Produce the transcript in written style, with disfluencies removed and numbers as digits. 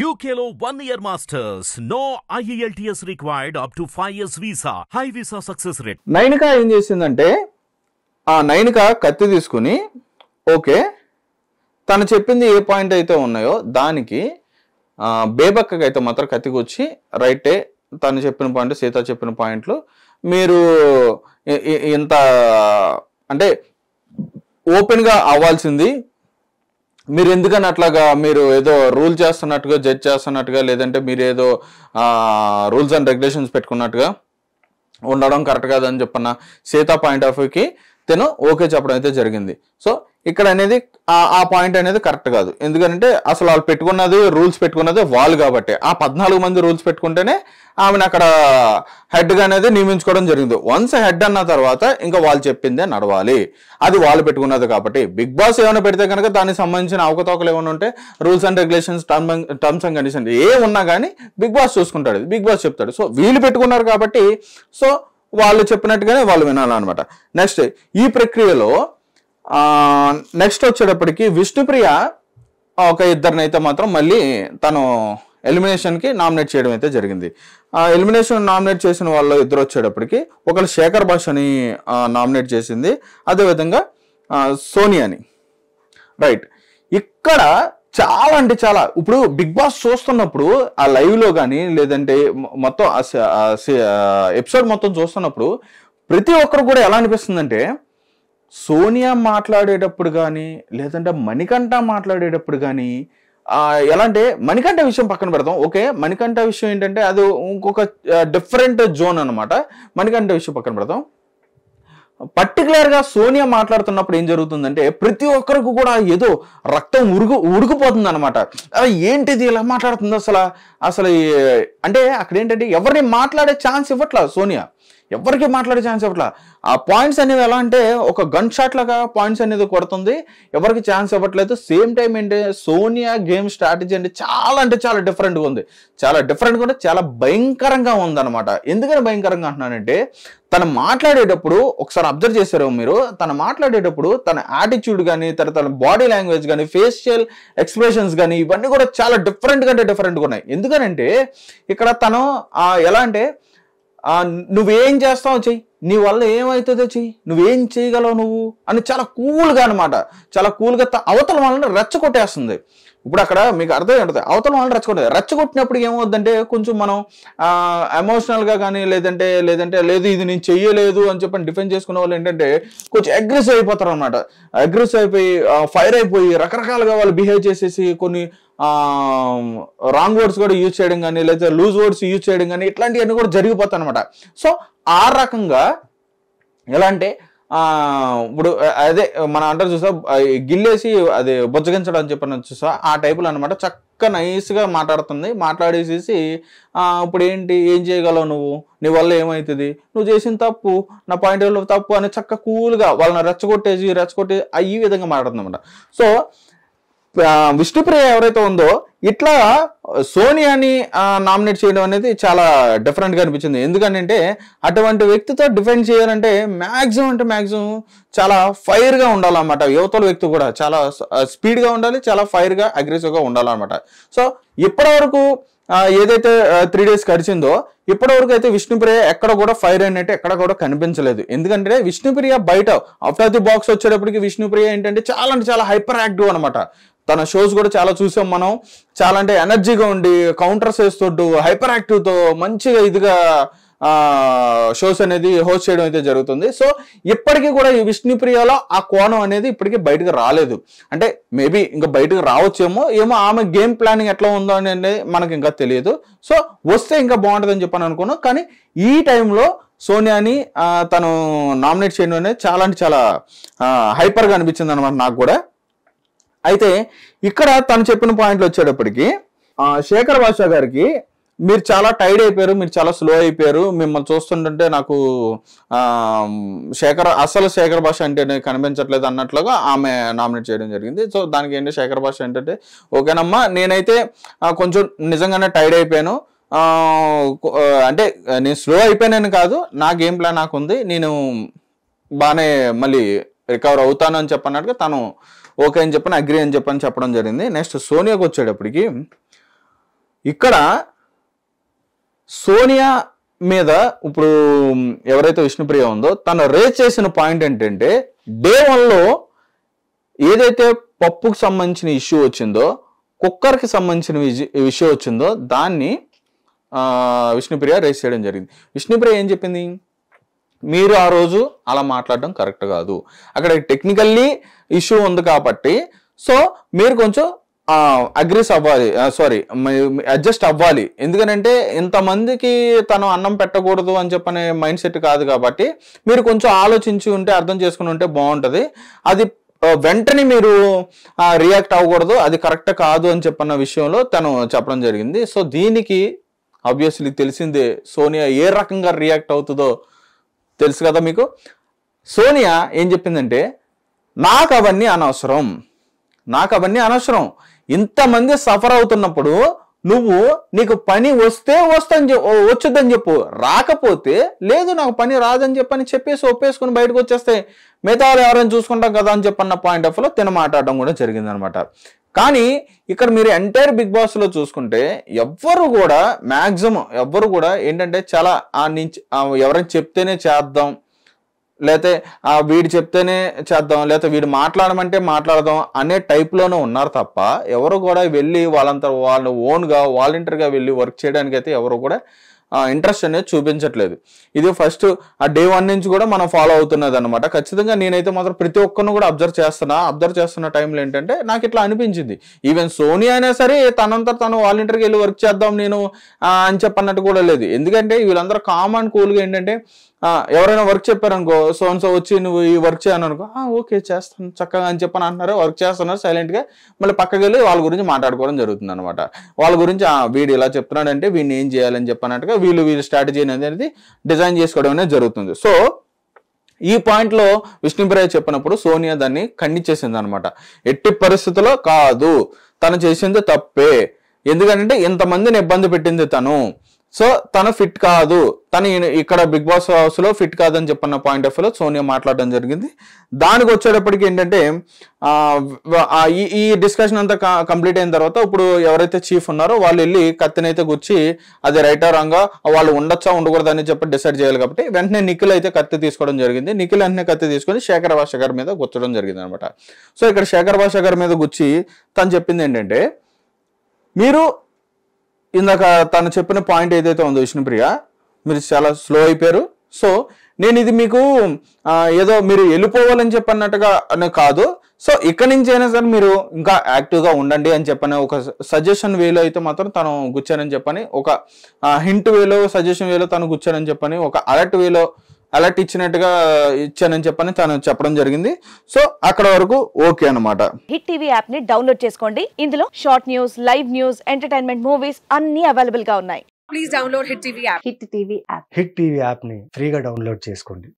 UKలో 1 year masters. No IELTS required up to 5 years visa. High visa success rate. Nainika ఏం చేసిందంటే ఆ నైనిక కత్తి తీసుకుని ఓకే తను చెప్పింది ఏ పాయింట్ అయితే ఉన్నాయో దానికి బేబక్కకి అయితే మాత్రం కత్తికొచ్చి రైటే తను చెప్పిన పాయింట్ సీత చెప్పిన పాయింట్లు మీరు ఇంత అంటే ఓపెన్గా అవ్వాల్సింది మీరు ఎందుకని అట్లాగా మీరు ఏదో రూల్ చేస్తున్నట్టుగా జడ్జ్ చేస్తున్నట్టుగా లేదంటే మీరు ఏదో రూల్స్ అండ్ రెగ్యులేషన్స్ పెట్టుకున్నట్టుగా ఉండడం కరెక్ట్ కాదని చెప్పన్న సీతా పాయింట్ ఆఫ్ వ్యూకి తను ఓకే చెప్పడం అయితే జరిగింది. సో ఇక్కడ అనేది ఆ పాయింట్ అనేది కరెక్ట్ కాదు. ఎందుకంటే అసలు వాళ్ళు పెట్టుకున్నది రూల్స్ పెట్టుకున్నది వాళ్ళు కాబట్టి ఆ 14 మంది రూల్స్ పెట్టుకుంటేనే ఆమెను అక్కడ హెడ్గా అనేది నియమించుకోవడం జరిగింది. వన్స్ హెడ్ అన్న తర్వాత ఇంకా వాళ్ళు చెప్పిందే నడవాలి, అది వాళ్ళు పెట్టుకున్నది కాబట్టి. బిగ్ బాస్ ఏమైనా పెడితే కనుక దానికి సంబంధించిన అవకతవకలు ఏమైనా ఉంటే rules and regulations terms and conditions ఏ ఉన్నా కానీ బిగ్ బాస్ చూసుకుంటాడు, బిగ్ బాస్ చెప్తాడు. సో వీళ్ళు పెట్టుకున్నారు కాబట్టి సో వాళ్ళు చెప్పినట్టుగానే వాళ్ళు వినాలన్నమాట. నెక్స్ట్ ఈ ప్రక్రియలో నెక్స్ట్ వచ్చేటప్పటికి విష్ణుప్రియ ఒక ఇద్దరినైతే మాత్రం మళ్ళీ తను ఎలిమినేషన్కి నామినేట్ చేయడం అయితే జరిగింది. ఎలిమినేషన్ నామినేట్ చేసిన వాళ్ళు ఇద్దరు వచ్చేటప్పటికి ఒకరు శేఖర్ భాషని నామినేట్ చేసింది, అదేవిధంగా సోనియాని. రైట్, ఇక్కడ చాలా అంటే చాలా ఇప్పుడు బిగ్ బాస్ చూస్తున్నప్పుడు ఆ లైవ్లో కానీ లేదంటే మొత్తం ఎపిసోడ్ మొత్తం చూస్తున్నప్పుడు ప్రతి ఒక్కరు కూడా ఎలా అనిపిస్తుందంటే సోనియా మాట్లాడేటప్పుడు కానీ లేదంటే మణికంఠ మాట్లాడేటప్పుడు కానీ ఎలా అంటే మణికంఠ విషయం పక్కన పెడతాం, ఓకే మణికంఠ విషయం ఏంటంటే అది ఇంకొక డిఫరెంట్ జోన్ అనమాట. మణికంఠ విషయం పక్కన పెడతాం. పర్టికులర్గా సోనియా మాట్లాడుతున్నప్పుడు ఏం జరుగుతుందంటే ప్రతి ఒక్కరికి కూడా ఏదో రక్తం ఉడికిపోతుంది అనమాట. ఏంటిది ఇలా మాట్లాడుతుంది అసలు అంటే అక్కడ ఏంటంటే ఎవరిని మాట్లాడే ఛాన్స్ ఇవ్వట్లా సోనియా, ఎవరికి మాట్లాడే ఛాన్స్ ఇవ్వట్లా. ఆ పాయింట్స్ అనేవి ఎలా అంటే ఒక గన్ షాట్ లాగా పాయింట్స్ అనేది కొడుతుంది, ఎవరికి ఛాన్స్ ఇవ్వట్లేదు. సేమ్ టైం ఏంటంటే సోనియా గేమ్ స్ట్రాటజీ అంటే చాలా డిఫరెంట్గా ఉంది, చాలా భయంకరంగా ఉందన్నమాట. ఎందుకని భయంకరంగా అంటున్నానంటే తను మాట్లాడేటప్పుడు ఒకసారి అబ్జర్వ్ చేశారు మీరు, తను మాట్లాడేటప్పుడు తన యాటిట్యూడ్ కానీ తన బాడీ లాంగ్వేజ్ కానీ ఫేషియల్ ఎక్స్ప్రెషన్స్ కానీ ఇవన్నీ కూడా చాలా డిఫరెంట్గా ఉన్నాయి. ఎందుకనంటే ఇక్కడ తను ఎలా అంటే నువ్వేం చేస్తావు చెయ్యి, నీ వల్ల ఏమవుతుందో చెయ్యి, నువ్వేం చేయగలవు నువ్వు అని చాలా కూల్గా అనమాట, చాలా కూల్గా అవతల వాళ్ళని రెచ్చగొట్టేస్తుంది. ఇప్పుడు అక్కడ మీకు అర్థమవుతుంది అవతల వాళ్ళని రెచ్చగొట్టినప్పుడు ఏమవుద్దంటే కొంచెం మనం ఎమోషనల్గా కానీ లేదంటే లేదు ఇది నేను చెయ్యలేదు అని చెప్పని డిఫెండ్ చేసుకునే వాళ్ళు ఏంటంటే కొంచెం అగ్రెసివ్ అయిపోతారు అనమాట. అగ్రెసివ్ అయిపోయి ఫైర్ అయిపోయి రకరకాలుగా వాళ్ళు బిహేవ్ చేసేసి కొన్ని రాంగ్ వర్డ్స్ కూడా యూజ్ చేయడం కానీ లేదా లూజ్ వర్డ్స్ యూజ్ చేయడం కానీ ఇట్లాంటివన్నీ కూడా జరిగిపోతాయి అనమాట. సో ఆ రకంగా ఎలా అంటే ఇప్పుడు అదే మనం అంటారు చూసా గిల్లేసి అది బొజ్జగించడం అని చెప్పని చూసా ఆ టైపులో అనమాట. చక్కగా నైస్గా మాట్లాడేసేసి ఇప్పుడు ఏం చేయగలవు నువ్వు, నీ వల్ల ఏమవుతుంది, నువ్వు చేసిన తప్పు నా పాయింట్ ఆఫ్ వ్యూ తప్పు అని చక్కగా కూల్గా వాళ్ళని రెచ్చగొట్టి ఈ విధంగా మాట్లాడుతుంది అనమాట. సో విష్ణుప్రియ ఎవరైతే ఉందో ఇట్లా సోనియాని నామినేట్ చేయడం అనేది చాలా డిఫరెంట్గా అనిపించింది. ఎందుకంటే అటువంటి వ్యక్తితో డిఫెండ్ చేయాలంటే మ్యాక్సిమం చాలా ఫైర్గా ఉండాలన్నమాట. యువతల వ్యక్తి కూడా చాలా స్పీడ్గా ఉండాలి, చాలా ఫైర్గా అగ్రెసివ్గా ఉండాలన్నమాట. సో ఇప్పటివరకు ఏదైతే 3 days గడిచిందో ఇప్పటివరకు అయితే విష్ణుప్రియ ఎక్కడ కూడా ఫైర్ అయినట్టు ఎక్కడ కూడా కనిపించలేదు. ఎందుకంటే విష్ణుప్రియ బయట ఆఫ్టర్ ది బాక్స్ వచ్చేటప్పటికి విష్ణుప్రియ ఏంటంటే చాలా హైపర్ యాక్టివ్ అనమాట. తన షోస్ కూడా చాలా చూసాం మనం, చాలా అంటే ఎనర్జీగా ఉండి కౌంటర్స్ వేస్తుంటూ హైపర్ యాక్టివ్తో మంచిగా ఇదిగా షోస్ అనేది హోస్ట్ చేయడం అయితే జరుగుతుంది. సో ఇప్పటికీ కూడా ఈ విష్ణుప్రియలో ఆ కోణం అనేది ఇప్పటికీ బయటకు రాలేదు. అంటే మేబీ ఇంకా బయటకు రావచ్చేమో ఆమె గేమ్ ప్లానింగ్ ఎట్లా ఉందో అనేది మనకి ఇంకా తెలియదు. సో వస్తే ఇంకా బాగుంటుందని చెప్పని అనుకున్నాను. కానీ ఈ టైంలో సోనియాని తను నామినేట్ చేయడం అనేది చాలా హైపర్గా అనిపించింది అనమాట నాకు కూడా. అయితే ఇక్కడ తను చెప్పిన పాయింట్లు వచ్చేటప్పటికి శేఖర్ భాష గారికి మీరు చాలా టైర్డ్ అయిపోయారు, మీరు చాలా స్లో అయిపోయారు, మిమ్మల్ని చూస్తుంటే నాకు శేఖర్ భాష అంటే కనిపించట్లేదు అన్నట్లుగా ఆమె నామినేట్ చేయడం జరిగింది. సో దానికి ఏంటి శేఖర్ భాష ఏంటంటే ఓకేనమ్మా నేనైతే కొంచెం నిజంగానే టైర్డ్ అయిపోయాను, అంటే నేను స్లో అయిపోయానని కాదు, నా గేమ్ ప్లాన్ నాకు ఉంది, నేను బాగానే మళ్ళీ రికవర్ అవుతాను అని చెప్పన్నట్టుగా తను ఓకే అని చెప్పని అగ్రీ అని చెప్పని చెప్పడం జరిగింది. నెక్స్ట్ సోనియాకి వచ్చేటప్పటికి ఇక్కడ సోనియా మీద ఇప్పుడు ఎవరైతే విష్ణుప్రియ ఉందో తను రేజ్ చేసిన పాయింట్ ఏంటంటే డే 1లో ఏదైతే పప్పుకు సంబంధించిన ఇష్యూ వచ్చిందో, కుక్కర్కి సంబంధించిన ఇష్యూ వచ్చిందో దాన్ని విష్ణుప్రియ రేజ్ చేయడం జరిగింది. విష్ణుప్రియ ఏం చెప్పింది, మీరు ఆ రోజు అలా మాట్లాడడం కరెక్ట్ కాదు, అక్కడ టెక్నికల్లీ ఇష్యూ ఉంది కాబట్టి సో మీరు కొంచెం అగ్రెస్ అవ్వాలి, అడ్జస్ట్ అవ్వాలి. ఎందుకనంటే ఇంతమందికి తను అన్నం పెట్టకూడదు అని చెప్పనే మైండ్ సెట్ కాదు కాబట్టి మీరు కొంచెం ఆలోచించి ఉంటే, అర్థం చేసుకుని ఉంటే బాగుంటుంది. అది వెంటనే మీరు రియాక్ట్ అవ్వకూడదు, అది కరెక్ట్ కాదు అని చెప్పన్న విషయంలో తను చెప్పడం జరిగింది. సో దీనికి ఆబ్వియస్లీ తెలిసిందే సోనియా ఏ రకంగా రియాక్ట్ అవుతుందో తెలుసు కదా మీకు. సోనియా ఏం చెప్పిందంటే నాకు అవన్నీ అనవసరం, ఇంతమంది సఫర్ అవుతున్నప్పుడు నీకు పని వస్తే వచ్చొద్దని చెప్పు, రాకపోతే లేదు నాకు పని రాదని చెప్పని చెప్పేసి ఒప్పేసుకుని బయటకు వచ్చేస్తే మిగతా వాళ్ళు ఎవరైనా చూసుకుంటాం కదా అని చెప్పన్న పాయింట్ ఆఫ్ లో తిన మాట్లాడడం కూడా జరిగింది అనమాట. కానీ ఇక్కడ మీరు ఎంటైర్ బిగ్ బాస్ లో చూసుకుంటే ఎవ్వరు కూడా ఏంటంటే చాలా ఎవరైనా చెప్తేనే చేద్దాం, లేకపోతే వీడు చెప్తేనే చేద్దాం, లేకపోతే వీడు మాట్లాడమంటే మాట్లాడదాం అనే టైప్లోనే ఉన్నారు తప్ప ఎవరు కూడా వెళ్ళి వాళ్ళు ఓన్గా వాలంటీర్గా వెళ్ళి వర్క్ చేయడానికి అయితే ఎవరు కూడా ఇంట్రెస్ట్ అనేది చూపించట్లేదు. ఇది ఫస్ట్ డే 1 నుంచి కూడా మనం ఫాలో అవుతున్నది అనమాట. ఖచ్చితంగా నేనైతే మాత్రం ప్రతి ఒక్కరిని కూడా అబ్జర్వ్ చేస్తున్న టైంలో ఏంటంటే నాకు ఇట్లా అనిపించింది. ఈవెన్ సోనియా అయినా సరే తనంతా తను వాలంటీర్కి వెళ్ళి వర్క్ చేద్దాం నేను అని చెప్పన్నట్టు కూడా లేదు. ఎందుకంటే వీళ్ళందరూ కామన్ కూల్గా ఏంటంటే ఎవరైనా వర్క్ చెప్పారనుకో, సో వచ్చి నువ్వు ఈ వర్క్ చేయను అనుకో, ఓకే చేస్తాను చక్కగా అని చెప్పని అంటున్నారు, వర్క్ చేస్తున్నారు సైలెంట్గా, మళ్ళీ పక్కకి వెళ్ళి వాళ్ళ గురించి మాట్లాడుకోవడం జరుగుతుంది అనమాట. వాళ్ళ గురించి వీడు ఇలా చెప్తున్నాడంటే వీడిని ఏం చేయాలని చెప్పన్నట్టుగా వీళ్ళు స్ట్రాటజీ అనేది డిజైన్ చేసుకోవడం అనేది జరుగుతుంది. సో ఈ పాయింట్లో విష్ణుప్రియ చెప్పినప్పుడు సోనియా దాన్ని ఖండించేసింది అనమాట. ఎట్టి పరిస్థితుల్లో కాదు, తను చేసింది తప్పే, ఎందుకంటే ఇంతమందిని ఇబ్బంది పెట్టింది తను, సో తను ఫిట్ కాదు, తను ఇక్కడ బిగ్ బాస్ హౌస్ లో ఫిట్ కాదని చెప్పన్న పాయింట్ ఆఫ్ వ్యూలో సోనియా మాట్లాడడం జరిగింది. దానికి వచ్చేటప్పటికి ఏంటంటే ఈ డిస్కషన్ అంతా కంప్లీట్ అయిన తర్వాత ఇప్పుడు ఎవరైతే చీఫ్ ఉన్నారో వాళ్ళు వెళ్ళి కత్తినైతే గుచ్చి అది రైటా రాంగా వాళ్ళు ఉండొచ్చా ఉండకూడదు అని చెప్పి డిసైడ్ చేయాలి కాబట్టి వెంటనే నిఖిల్ అయితే కత్తి తీసుకోవడం జరిగింది. నిఖిల్ వెంటనే కత్తి తీసుకొని శేఖర్ భాష గారి మీద గుచ్చడం జరిగింది అనమాట. సో ఇక్కడ శేఖర్ భాష గారి మీద గుచ్చి తను చెప్పింది ఏంటంటే మీరు ఇందాక తను చెప్పిన పాయింట్ ఏదైతే ఉందో విష్ణుప్రియ, మీరు చాలా స్లో అయిపోయారు, సో నేను ఇది మీకు ఏదో మీరు వెళ్ళిపోవాలని చెప్పన్నట్టుగా కాదు, సో ఇక్కడి నుంచి అయినా సరే మీరు ఇంకా యాక్టివ్గా ఉండండి అని చెప్పని ఒక సజెషన్ వేలో అయితే మాత్రం తను గుచ్చానని చెప్పని, ఒక హింట్ వేలో సజెషన్ వేలో తను గుచ్చానని చెప్పని, ఒక అలర్ట్ ఇచ్చానని చెప్పని తను చెప్పడం జరిగింది. సో అక్కడ వరకు ఓకే అనమాట. హిట్ టీవీ యాప్ ని డౌన్లోడ్ చేసుకోండి. ఇందులో short news, live news, entertainment movies అన్ని అవైలబుల్ గా ఉన్నాయి. Please download hit TV app. Hit TV app ని ఫ్రీగా డౌన్లోడ్ చేసుకోండి.